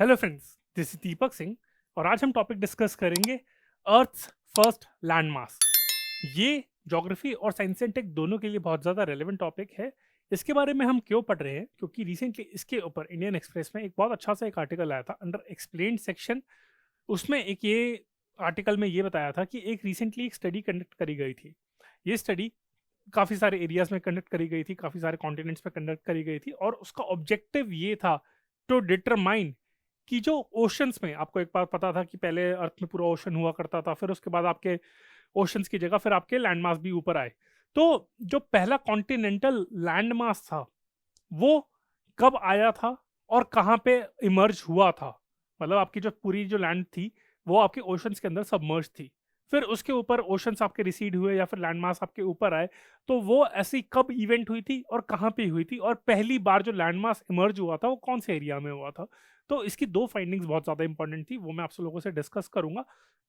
Hello friends, this is Deepak Singh और आज हम टॉपिक डिस्कस करेंगे अर्थ्स फर्स्ट लैंड मास। ये ज्योग्राफी और साइंस एंड टेक दोनों के लिए बहुत ज़्यादा रेलेवेंट टॉपिक है। इसके बारे में हम क्यों पढ़ रहे हैं? क्योंकि रिसेंटली इसके ऊपर इंडियन एक्सप्रेस में एक बहुत अच्छा सा एक आर्टिकल आया था अंडर एक्सप्लेन्ड सेक्शन। उसमें एक ये आर्टिकल में ये बताया था कि एक रिसेंटली एक स्टडी कंडक्ट करी गई थी। ये स्टडी काफ़ी सारे एरियाज में कंडक्ट करी गई थी, काफ़ी सारे कॉन्टिनेंट्स में कंडक्ट करी गई थी और उसका ऑब्जेक्टिव ये था टू डिटरमाइन कि जो ओशंस में, आपको एक बार पता था कि पहले अर्थ में पूरा ओशन हुआ करता था, फिर उसके बाद आपके ओशंस की जगह फिर आपके लैंड मास भी ऊपर आए। तो जो पहला कॉन्टिनेंटल लैंड मास था वो कब आया था और कहाँ पे इमर्ज हुआ था? मतलब आपकी जो पूरी जो लैंड थी वो आपके ओशंस के अंदर सबमर्ज थी, फिर उसके ऊपर ओशंस आपके रिसीड हुए या फिर लैंड मास आपके ऊपर आए। तो वो ऐसी कब इवेंट हुई थी और कहाँ पे हुई थी, और पहली बार जो लैंड मास इमर्ज हुआ था वो कौन से एरिया में हुआ था? तो इसकी दो फाइंडिंग्स बहुत ज़्यादा इंपॉर्टेंट थी, वो मैं आप लोगों से डिस्कस करूंगा।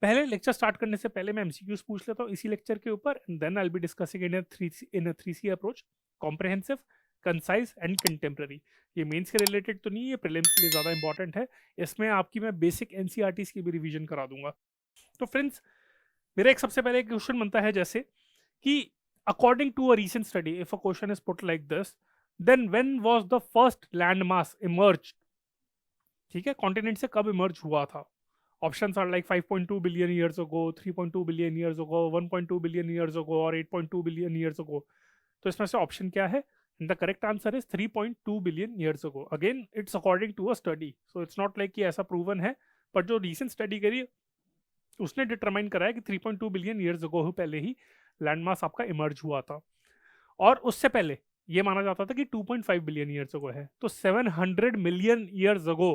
पहले लेक्चर स्टार्ट करने से पहले मैं एमसीक्यूज पूछ लेता हूँ इसी लेक्चर के ऊपर, and then I will be discussing in a 3C approach: comprehensive, concise and contemporary. ये मेंस के रिलेटेड तो नहीं है, प्रीलिम्स के लिए ज़्यादा इंपॉर्टेंट है। इसमें आपकी मैं बेसिक एनसीईआरटीज की भी रिवीजन करा दूंगा। तो फ्रेंड्स, मेरा एक सबसे पहले क्वेश्चन बनता है जैसे कि according to a recent study, if a question is put like this, then when was the first land mass emerge? ठीक है, कॉन्टिनेंट से कब इमर्ज हुआ था? Options are like 5.2 billion years ago, 3.2 billion years ago, 1.2 billion years ago और 8.2 billion years अगो। तो इसमें से ऑप्शन क्या है? The correct answer is 3.2 billion years ago. Again it's according to a study, so it's not like कि ऐसा proven है, पर जो रीसेंट स्टडी करी उसने डिटरमाइन करा है कि 3.2 बिलियन ईयर्स अगो पहले ही लैंड मास आपका इमर्ज हुआ था। और उससे पहले ये माना जाता था कि 2.5 बिलियन ईयर्स अगो है, तो 700 मिलियन ईयर्स अगो।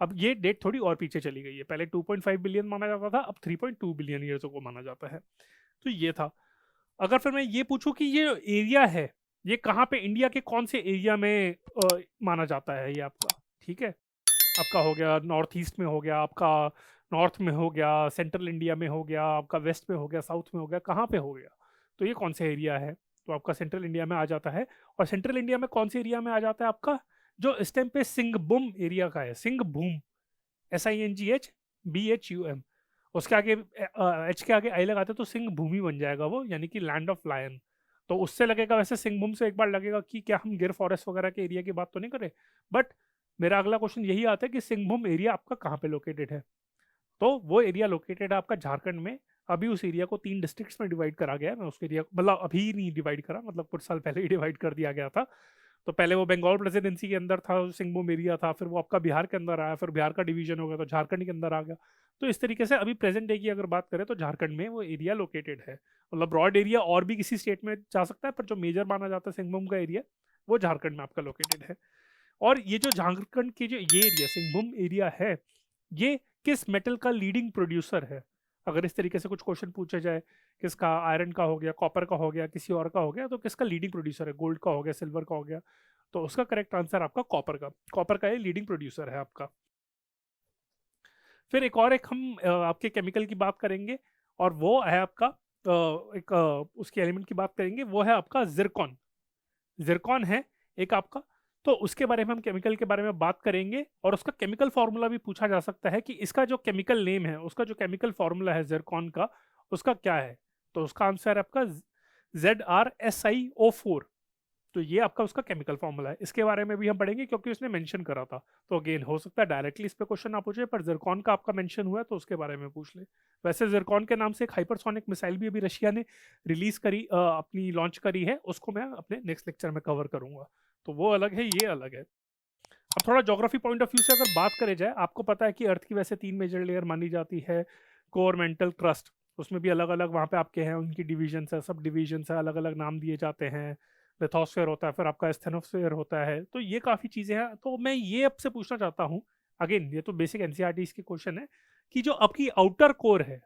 अब ये डेट थोड़ी और पीछे चली गई है, पहले 2.5 बिलियन माना जाता था, अब 3.2 बिलियन ईयर्स अगो माना जाता है। तो ये था। अगर फिर मैं ये पूछूं कि ये एरिया है, ये कहाँ पे, इंडिया के कौन से एरिया में माना जाता है ये आपका? ठीक है, आपका हो गया नॉर्थ ईस्ट में, हो गया आपका नॉर्थ में, हो गया सेंट्रल इंडिया में, हो गया आपका वेस्ट में, हो गया साउथ में, हो गया कहाँ पे हो गया? तो ये कौन से एरिया है? तो आपका सेंट्रल इंडिया में आ जाता है। और सेंट्रल इंडिया में कौन से एरिया में आ जाता है आपका? जो इस टाइम पे सिंहभूम एरिया का है, सिंहभूम, SINGHBHUM। उसके आगे एच के आगे आई लगाते तो सिंह भूमि बन जाएगा वो, यानी कि लैंड ऑफ लायन। तो उससे लगेगा, वैसे सिंहभूम से एक बार लगेगा कि क्या हम गिर फॉरेस्ट वगैरह के एरिया की बात तो नहीं करें। बट मेरा अगला क्वेश्चन यही आता है कि सिंहभूम एरिया आपका कहाँ पे लोकेटेड है? तो वो एरिया लोकेटेड है आपका झारखंड में। अभी उस एरिया को 3 डिस्ट्रिक्ट्स में डिवाइड करा गया है। मैं उस एरिया, मतलब अभी नहीं डिवाइड करा, मतलब कुछ साल पहले ही डिवाइड कर दिया गया था। तो पहले वो बंगाल प्रेसिडेंसी के अंदर था, सिंहभूम एरिया था, फिर वो आपका बिहार के अंदर आया, फिर बिहार का डिवीजन हो गया तो झारखंड के अंदर आ गया। तो इस तरीके से अभी प्रेजेंट डे की अगर बात करें तो झारखंड में वो एरिया लोकेटेड है। मतलब ब्रॉड एरिया और भी किसी स्टेट में जा सकता है, पर जो मेजर माना जाता है सिंहभूम का एरिया, वो झारखंड में आपका लोकेटेड है। और ये जो झारखंड के जो ये एरिया सिंहभूम एरिया है, ये किस मेटल का लीडिंग प्रोड्यूसर है? अगर इस तरीके से कुछ क्वेश्चन पूछा जाए, किसका, आयरन का हो गया, कॉपर का हो गया, किसी और का हो गया, तो किसका लीडिंग प्रोड्यूसर है? गोल्ड का हो गया, सिल्वर का हो गया, तो उसका करेक्ट आंसर आपका कॉपर का, कॉपर का ये लीडिंग प्रोड्यूसर है आपका। फिर एक और एक हम आपके केमिकल की बात करेंगे, और वो है आपका एक उसके एलिमेंट की बात करेंगे, वो है आपका जिरकॉन। जिरकॉन है एक आपका। तो उसके बारे में हम केमिकल के बारे में बात करेंगे, और उसका केमिकल फार्मूला भी पूछा जा सकता है कि इसका जो केमिकल नेम है, उसका जो केमिकल फार्मूला है जिरकॉन का, उसका क्या है? तो उसका आंसर है आपका ZrSiO4। तो ये आपका उसका केमिकल फॉर्मूला है। इसके बारे में भी हम पढ़ेंगे क्योंकि उसने मेंशन करा था। तो अगेन हो सकता है डायरेक्टली इस पे क्वेश्चन ना पूछे, पर जिरकॉन का आपका मेंशन हुआ है तो उसके बारे में पूछ ले। वैसे जिरकॉन के नाम से एक हाइपरसोनिक मिसाइल भी अभी रशिया ने रिलीज करी, अपनी लॉन्च करी है, उसको मैं अपने नेक्स्ट लेक्चर में कवर करूंगा। तो वो अलग है, ये अलग है। अब थोड़ा ज्योग्राफी पॉइंट ऑफ व्यू से अगर बात करें जाए, आपको पता है कि अर्थ की वैसे 3 मेजर लेयर मानी जाती है: कोर, मेंटल, क्रस्ट। उसमें भी अलग अलग वहाँ पे आपके हैं, उनकी डिविजन है, सब डिविजन है, अलग अलग नाम दिए जाते हैं। लिथोस्फेयर होता है, फिर आपका स्टेनोस्फेयर होता है, तो ये काफ़ी चीज़ें हैं। तो मैं ये आपसे पूछना चाहता हूँ, अगेन ये तो बेसिक एनसीईआरटी के क्वेश्चन है, कि जो आपकी आउटर कोर है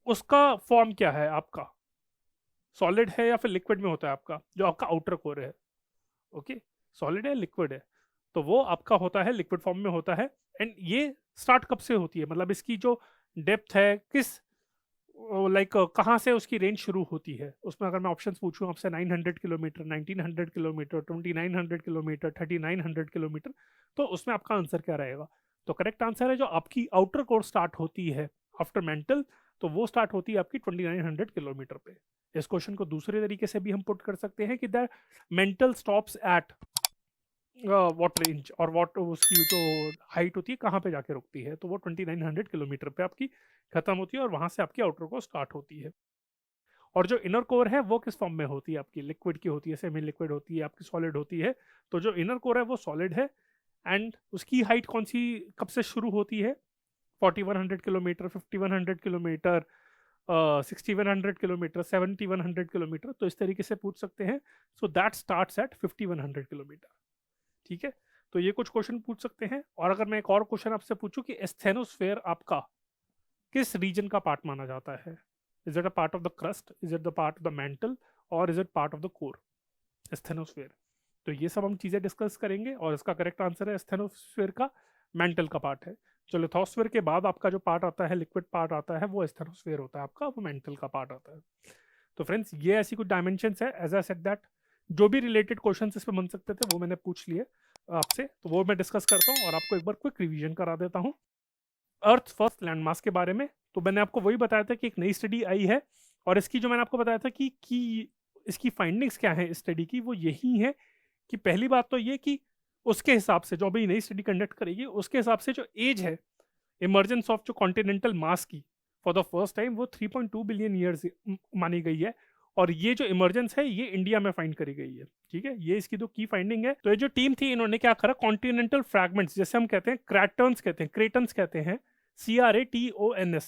उसका फॉर्म क्या है आपका? सॉलिड है या फिर लिक्विड में होता है आपका जो आपका आउटर कोर है? ओके, सॉलिड है, लिक्विड है? तो वो आपका होता है, लिक्विड फॉर्म में होता है। एंड ये स्टार्ट कब से होती है, मतलब इसकी जो डेप्थ है, किस लाइक कहाँ से उसकी रेंज शुरू होती है। उसमें अगर मैं ऑप्शंस पूछूं आपसे 900 किलोमीटर, 1900 किलोमीटर, 2900 किलोमीटर, 3900 किलोमीटर, तो उसमें आपका आंसर क्या रहेगा? तो करेक्ट आंसर है जो आपकी आउटर कोर स्टार्ट होती है आफ्टर मेंटल, तो वो स्टार्ट होती है आपकी 2900 किलोमीटर पे। इस क्वेश्चन को दूसरे तरीके से भी हम पुट कर सकते हैं कि the mental stops at what range, और व्हाट उसकी जो हाइट होती है कहाँ पे जाके रुकती है, तो वो 2900 किलोमीटर पे आपकी खत्म होती है और वहां से आपकी आउटर कोर स्टार्ट होती है। और जो इनर कोर है वो किस फॉर्म में होती है? आपकी लिक्विड की होती है, सेमी लिक्विड होती है, आपकी सॉलिड होती है। तो जो इनर कोर है वो सॉलिड है, एंड उसकी हाइट कौन सी, कब से शुरू होती है? 4100 किलोमीटर, 5100 किलोमीटर, 6100 किलोमीटर, 7100 किलोमीटर, तो इस तरीके से पूछ सकते हैं। So that starts at 5100 kilometre. ठीक है, तो ये कुछ क्वेश्चन पूछ सकते हैं। और अगर मैं एक और क्वेश्चन आपसे पूछूं कि एस्थेनोस्फेयर आपका किस रीजन का पार्ट माना जाता है? Is it a part of the crust, is it the part of the mantle, और is it part of the core? Asthenosphere. तो ये सब हम चीजें डिस्कस करेंगे, और इसका करेक्ट आंसर है एस्थेनोस्फेयर का मेंटल का पार्ट है। जो लिथोस्फेयर के बाद आपका जो पार्ट आता है, लिक्विड पार्ट आता है, वो एस्थेनोस्फेयर होता है आपका, वो मेंटल का पार्ट आता है। तो फ्रेंड्स, ये ऐसी कुछ डायमेंशंस है, एज आई सेड दैट जो भी रिलेटेड क्वेश्चंस इस पे बन सकते थे वो मैंने पूछ लिए आपसे, तो वो मैं डिस्कस करता हूँ और आपको एक बार क्विक रिवीजन करा देता हूँ। अर्थ फर्स्ट लैंडमास के बारे में तो मैंने आपको वही बताया था कि एक नई स्टडी आई है, और इसकी जो मैंने आपको बताया था कि इसकी फाइंडिंग्स क्या है इस स्टडी की, वो यही है कि पहली बात तो ये कि उसके हिसाब से जो अभी नई स्टडी कंडक्ट करेगी उसके हिसाब से जो एज है इमर्जेंस ऑफ जो कॉन्टिनेंटल मास की फॉर द फर्स्ट टाइम वो 3.2 बिलियन ईयर्स मानी गई है। और ये जो इमरजेंस है ये इंडिया में फाइंड करी गई है। ठीक है, ये इसकी दो की फाइंडिंग है। तो ये जो टीम थी इन्होंने क्या करा, कॉन्टिनेंटल फ्रैगमेंट्स, जैसे हम कहते हैं क्रैटन्स कहते हैं, क्रेटन्स कहते हैं, CRATONS।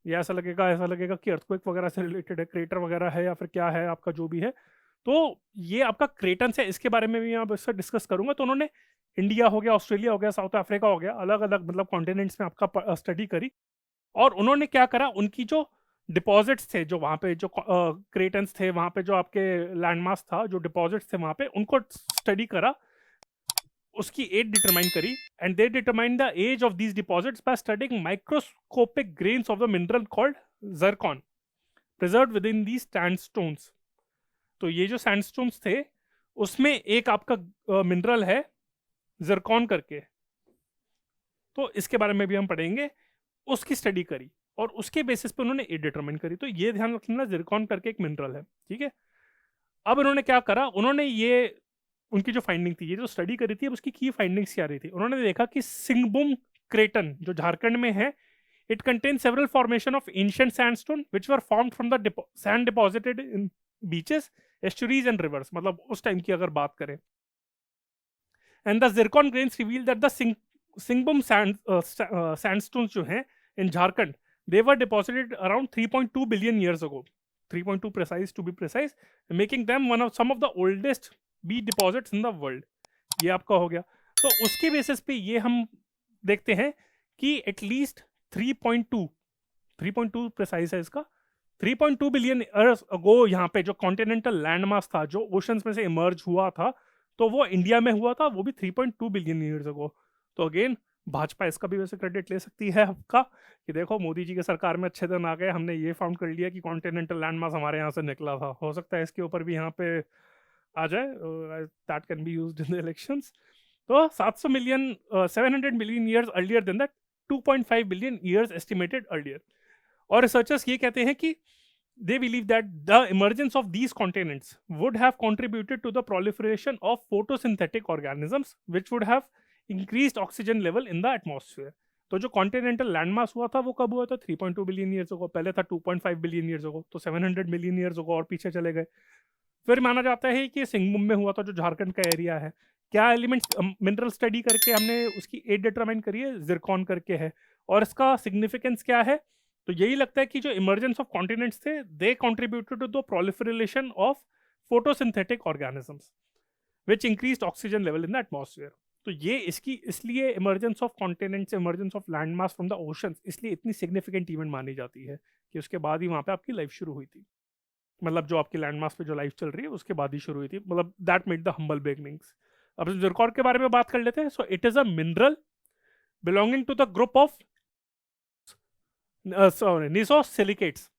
ये ऐसा लगेगा कि अर्थक्वेक वगैरह से रिलेटेड है, क्रेटर वगैरह है, या फिर क्या है आपका जो भी है। तो ये आपका क्रेटन्स है, इसके बारे में भी मैं इससे डिस्कस करूंगा। तो उन्होंने इंडिया हो गया, ऑस्ट्रेलिया हो गया, साउथ अफ्रीका हो गया, अलग अलग मतलब कॉन्टिनेंट्स में आपका स्टडी करी। और उन्होंने क्या करा, उनकी जो डिपॉजिट्स थे, जो वहाँ पे जो क्रेटन्स थे, वहाँ पे जो आपके लैंडमास था, जो डिपॉजिट्स थे वहाँ पे, उनको स्टडी करा, उसकी एज डिटरमाइन करी, and they determine the age of these deposits by studying microscopic grains of the mineral called zircon preserved within these sandstones. तो ये जो सैंडस्टोन्स थे उसमें एक आपका मिनरल है जर्कॉन करके, तो इसके बारे में भी हम पढ़ेंगे। उसकी स्टडी करी और उसके बेसिस पे उन्होंने एज डिटरमाइन करी। तो ये ध्यान रखना, जिरकॉन करके एक मिनरल है। ठीक है, अब उन्होंने क्या करा, उन्होंने ये उनकी जो फाइंडिंग थी, ये जो स्टडी करी थी, अब उसकी की फाइंडिंग्स क्या रही थी, उन्होंने देखा कि सिंगबुम क्रेटन जो झारखंड में है, it contain several formation of ancient sandstone which were formed from the sand deposited in beaches, estuaries and rivers, मतलब उस टाइम की अगर बात करें। And the zircon grains reveal that the सिंगबुम सैंडस्टोन जो हैं in Jharkhand, they were deposited around 3.2 billion years ago. 3.2 precise to be precise, making them some of the oldest bee deposits in the world. ये आपका हो गया। तो उसके basis पे ये हम देखते हैं कि एटलीस्ट 3.2 प्रिसाइज है इसका, 3.2 बिलियन ईयर्स अगो यहाँ पे जो कॉन्टिनेंटल लैंडमास था, जो ओशंस में से इमर्ज हुआ था, तो वो इंडिया में हुआ था, वो भी 3.2 बिलियन ईयर्स अगो। तो अगेन भाजपा इसका भी वैसे क्रेडिट ले सकती है आपका कि देखो मोदी जी के सरकार में अच्छे दिन आ गए, हमने ये फाउंड कर लिया कि कॉन्टिनेंटल लैंडमास हमारे यहाँ से निकला था। हो सकता है इसके ऊपर भी यहाँ पे आ जाए, that can be used in the elections. तो 700 million years earlier than that, 2.5 billion years estimated earlier. और रिसर्चर्स ये कहते हैं कि they believe that the emergence of these continents would have contributed to the proliferation of photosynthetic organisms which would have increased oxygen level in the atmosphere. तो जो continental landmass हुआ था वो कब हुआ था? 3.2 बिलियन ईयर्स अगो। पहले था 2.5 बिलियन ईयर्स अगो, तो 700 मिलियन ईयर्स अगो और पीछे चले गए। फिर माना जाता है कि सिंगबुम में हुआ था, जो झारखंड का एरिया है। क्या एलिमेंट्स मिनरल स्टडी करके हमने उसकी एज डिटरमाइन करी है, जिरकॉन करके है। और इसका सिग्निफिकेंस क्या है? तो यही लगता है कि जो इमर्जेंस ऑफ कॉन्टिनेंट्स थे, they contributed to the proliferation of photosynthetic organisms which increased oxygen level in the atmosphere. तो ये इसकी इसलिए emergence of continents, emergence of landmass from the oceans, इसलिए इतनी सिग्निफिकेंट इवेंट मानी जाती है कि उसके बाद ही वहाँ पे आपकी लाइफ शुरू हुई थी। मतलब जो आपकी लैंडमास पे जो लाइफ चल रही है उसके बाद ही शुरू हुई थी, मतलब that made the humble beginnings. अब जिरकॉन के बारे में बात कर लेते हैं। So it is a mineral belonging to the group of sorry, nesosilicates.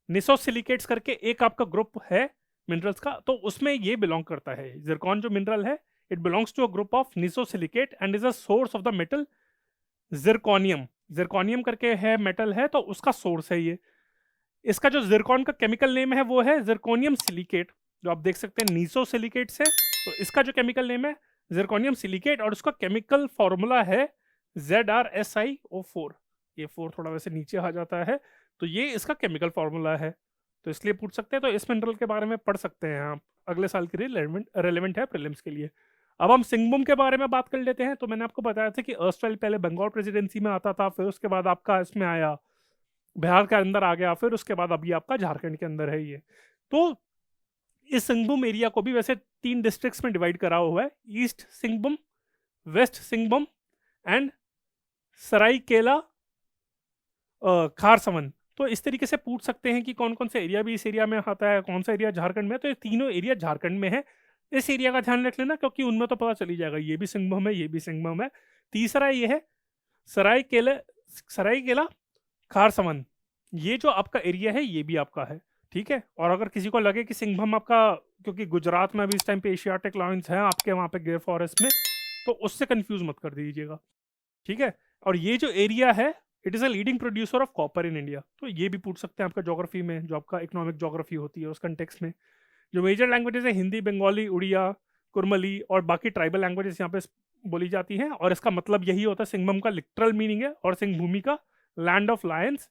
Nesosilicates करके एक आपका ग्रुप है मिनरल्स का, तो उसमें ये बिलोंग करता है। जिरकॉन जो मिनरल है, it belongs to a group of nesosilicate and is a source of the metal zirconium. Zirconium करके है मेटल है, तो उसका सोर्स है ये। इसका जो जिरकॉन का केमिकल नेम है वो है जिरकोनियम सिलिकेट, जो आप देख सकते हैं नीसो सिलिकेट से। तो इसका जो केमिकल नेम है जिरकोनियम सिलिकेट, और उसका केमिकल फॉर्मूला है ZrSiO4। ये 4 थोड़ा वैसे नीचे आ जाता है, तो ये इसका केमिकल फॉर्मूला है। तो इसलिए पूछ सकते हैं, तो इस मिनरल के बारे में पढ़ सकते हैं आप, अगले साल के लिए रेलेवेंट है प्रीलिम्स के लिए। अब हम सिंगबुम के बारे में बात कर लेते हैं। तो मैंने आपको बताया था कि अर्स्टाइल पहले बंगाल प्रेसिडेंसी में आता था, फिर उसके बाद आपका इसमें आया, बिहार के अंदर आ गया, फिर उसके बाद अभी आपका झारखंड के अंदर है ये। तो इस सिंगभूम एरिया को भी वैसे 3 डिस्ट्रिक्ट्स में डिवाइड करा हुआ है, east Singhbhum, west Singhbhum and Seraikela Kharsawan. तो इस तरीके से पूछ सकते हैं कि कौन कौन सा एरिया भी इस एरिया में आता है, कौन सा एरिया झारखंड में है। तो ये तीनों एरिया झारखंड में है। इस एरिया का ध्यान रख लेना, क्योंकि उनमें तो पता चली जाएगा, ये भी सिंगभूम है, ये भी सिंगभूम है। तीसरा ये है सरायकेला, सरायकेला खारसवन। ये जो आपका एरिया है ये भी आपका है, ठीक है। और अगर किसी को लगे कि सिंघभूम आपका, क्योंकि गुजरात में अभी इस टाइम पे एशियाटिक लायंस है आपके वहाँ पे गिर फॉरेस्ट में, तो उससे कंफ्यूज मत कर दीजिएगा, ठीक है। और ये जो एरिया है, it is a leading producer of copper in India. तो ये भी पूछ सकते हैं आपका ज्योग्राफी में, जो आपका इकोनॉमिक ज्योग्राफी होती है उस कंटेक्स में। जो मेजर लैंग्वेजेस है, हिंदी, बंगाली, उड़िया, कुरमली और बाकी ट्राइबल लैंग्वेजेस यहाँ पे बोली जाती हैं। और इसका मतलब यही होता है, सिंघभूम का लिटरल मीनिंग है, और सिंघभूमि का लैंड ऑफ लायंस।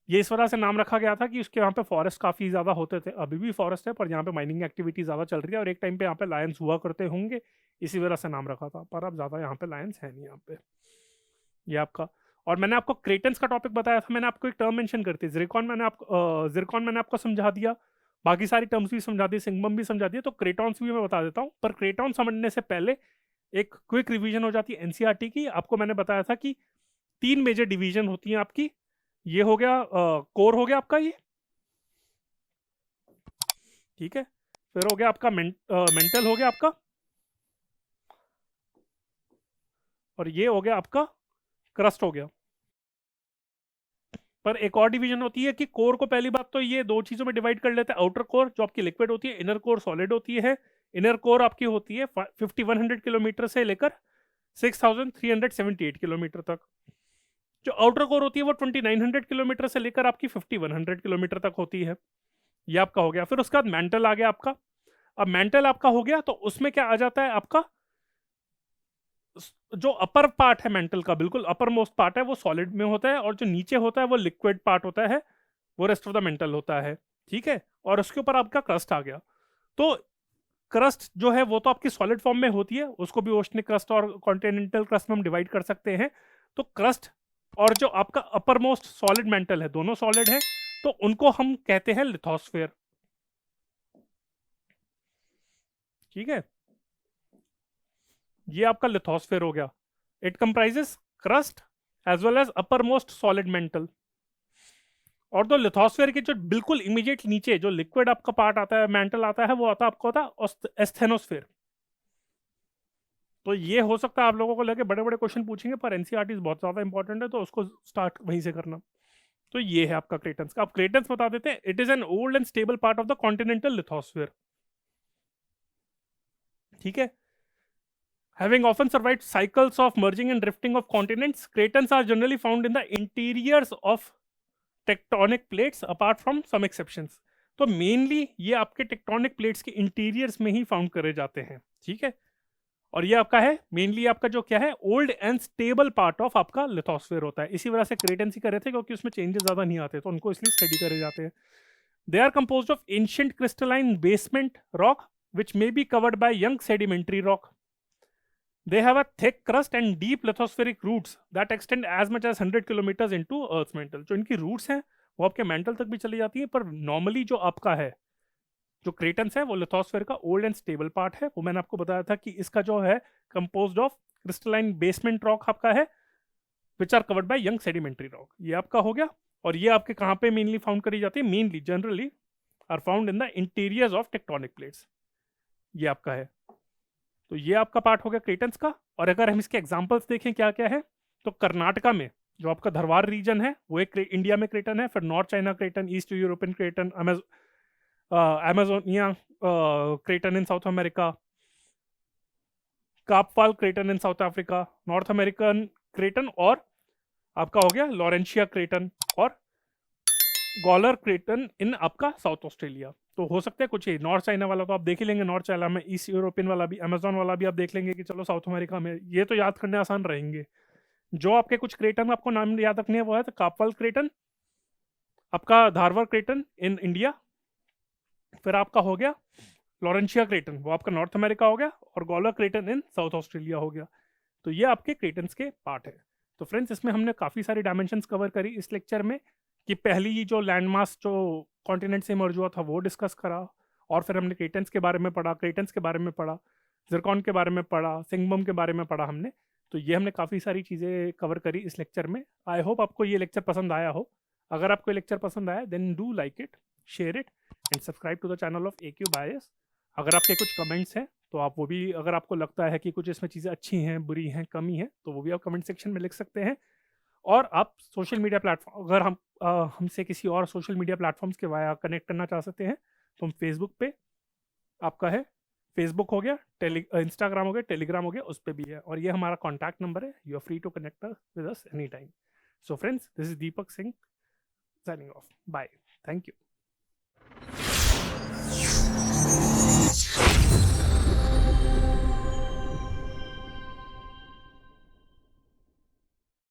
ये इस वजह से नाम रखा गया था कि उसके यहाँ पे फॉरेस्ट काफ़ी ज़्यादा होते थे, अभी भी फॉरेस्ट है, पर यहाँ पे माइनिंग एक्टिविटी ज़्यादा चल रही है, और एक टाइम पे यहाँ पे लायंस हुआ करते होंगे, इसी वजह से नाम रखा था। पर अब ज़्यादा यहाँ पे लायंस है नहीं यहाँ पे। ये आपका, और मैंने आपको क्रेटन्स का टॉपिक बताया था, मैंने आपको एक टर्म मेंशन करती है जिरकॉन, जिरकॉन मैंने आपको समझा दिया, बाकी सारी टर्म्स भी समझा दी, सिंगबम भी समझा दिया। तो क्रेटॉन्स भी मैं बता देता हूँ, पर क्रेटॉन समझने से पहले एक क्विक रिवीजन हो जाती है एनसीईआरटी की। आपको मैंने बताया था कि 3 मेजर डिवीजन होती हैं आपकी। ये हो गया कोर हो गया आपका ये, ठीक है। फिर हो गया आपका मेंटल हो गया आपका, और ये हो गया आपका क्रस्ट हो गया। पर एक और डिवीजन होती है कि कोर को पहली बात तो ये 2 चीजों में डिवाइड कर लेते हैं, आउटर कोर जो आपकी लिक्विड होती है, इनर कोर सॉलिड होती है। इनर कोर आपकी होती है 5100 किलोमीटर से लेकर 6378 किलोमीटर तक। जो आउटर कोर होती है वो 2900 किलोमीटर से लेकर आपकी 5100 किलोमीटर तक होती है। ये आपका हो गया। फिर उसके बाद मेंटल आ गया आपका। अब मेंटल आपका हो गया, तो उसमें क्या आ जाता है आपका, जो अपर पार्ट है मेंटल का, बिल्कुल अपर मोस्ट पार्ट है, वो सॉलिड में होता है, और जो नीचे होता है वो लिक्विड पार्ट होता है, वो रेस्ट ऑफ द मेंटल होता है, ठीक है। और उसके ऊपर आपका क्रस्ट आ गया। तो क्रस्ट जो है वो तो आपकी सॉलिड फॉर्म में होती है, उसको भी ओशनिक क्रस्ट और कॉन्टिनेंटल क्रस्ट में हम डिवाइड कर सकते हैं। तो क्रस्ट और जो आपका अपर मोस्ट सॉलिड मेंटल है, दोनों सॉलिड है, तो उनको हम कहते हैं लिथोस्फेयर, ठीक है। ये आपका लिथोस्फेयर हो गया। It comprises crust as well as upper most solid mantle. और तो लिथोस्फेयर के जो बिल्कुल इमीडिएट नीचे जो लिक्विड आपका पार्ट आता है, मेंटल आता है, वो आता आपको होता है एस्थेनोस्फेयर। तो ये हो सकता है आप लोगों को लगे बड़े बड़े क्वेश्चन पूछेंगे, पर एनसीईआरटी बहुत ज्यादा इंपॉर्टेंट है, तो उसको स्टार्ट वहीं से करना। तो ये है आपका क्रेटन्स का। आप क्रेटन्स बता देते हैं, it is an old and stable part of the continental lithosphere, ठीक है। Having often survived cycles of merging and drifting of continents, cratons are generally found in the interiors of tectonic plates apart from some exceptions. तो mainly ये आपके tectonic plates के interiors में he found करे जाते हैं, ठीक है। और ये आपका है मेनली आपका जो क्या है, old and stable part of आपका लिथोस्फेयर होता है। इसी वजह से क्रेटेंसी करे थे, क्योंकि उसमें चेंजेस ज्यादा नहीं आते, तो उनको इसलिए स्टडी करे जाते हैं। They are composed of ancient crystalline basement rock which may be covered by young sedimentary rock. They have a thick crust and deep lithospheric roots that extend as much as 100 kilometers into Earth's mantle. जो इनकी roots हैं वो आपके mantle तक भी चली जाती हैं, पर normally जो आपका है, जो क्रेटन्स है, वो लिथोस्फेयर का ओल्ड एंड स्टेबल पार्ट है। वो मैंने आपको बताया था कि इसका जो है composed of crystalline basement rock आपका है, which are covered by young sedimentary rock. ये आपका हो गया। और ये आपके कहाँ पे मेनली फाउंड करी जाती है, mainly generally are found in the interiors of tectonic plates. ये आपका है। तो ये आपका पार्ट हो गया क्रेटन्स का। और अगर हम इसके एग्जांपल्स देखें क्या क्या है, तो कर्नाटका में जो आपका धरवार रीजन है वो एक इंडिया में क्रेटन है, फिर North China craton, East European craton, Amazonia craton in South America, Kaapvaal craton in South Africa, North American craton, और आपका हो गया लॉरेंशिया क्रेटन और गॉलर क्रेटन इन आपका साउथ ऑस्ट्रेलिया। तो हो सकता है कुछ ही नॉर्थ चाइना वाला तो आप देख ही लेंगे नॉर्थ चाइना में, ईस्ट यूरोपियन वाला भी, अमेजोन वाला भी आप देख लेंगे कि चलो साउथ अमेरिका में, ये तो याद करने आसान रहेंगे। जो आपके कुछ क्रेटन आपको नाम याद रखने हैं वो है तो कापवाल क्रेटन, आपका धारवाड़ क्रेटन इन इंडिया, फिर आपका हो गया लॉरेंशिया क्रेटन वो आपका नॉर्थ अमेरिका हो गया, और गॉलर क्रेटन इन साउथ ऑस्ट्रेलिया हो गया। तो ये आपके क्रेटन्स के पार्ट है। तो फ्रेंड्स इसमें हमने काफ़ी सारी डायमेंशंस कवर करी इस लेक्चर में, कि पहली ही जो लैंडमास जो कॉन्टिनेंट से इमर्ज हुआ था वो डिस्कस करा, और फिर हमने क्रेटन्स के बारे में पढ़ा, क्रेटन्स के बारे में पढ़ा, जिरकॉन के बारे में पढ़ा, सिंगबम के बारे में पढ़ा हमने। तो ये हमने काफ़ी सारी चीज़ें कवर करी इस लेक्चर में। आई होप आपको ये लेक्चर पसंद आया हो। अगर आपको ये लेक्चर पसंद आया then do like it, share it and subscribe to the channel of AQ bias. अगर आपके कुछ कमेंट्स हैं तो आप वो भी, अगर आपको लगता है कि कुछ इसमें चीज़ें अच्छी हैं, बुरी हैं, कमी है, तो वो भी आप कमेंट सेक्शन में लिख सकते हैं। और आप सोशल मीडिया प्लेटफॉर्म, अगर हमसे किसी और सोशल मीडिया प्लेटफॉर्म्स के वाया कनेक्ट करना चाह सकते हैं तो हम फेसबुक पे, आपका है फेसबुक हो गया, इंस्टाग्राम हो गया, टेलीग्राम हो गया, उस पर भी है, और ये हमारा कॉन्टैक्ट नंबर है। You are free to connect with us any time. So friends, this is Deepak Singh signing off, bye, thank you.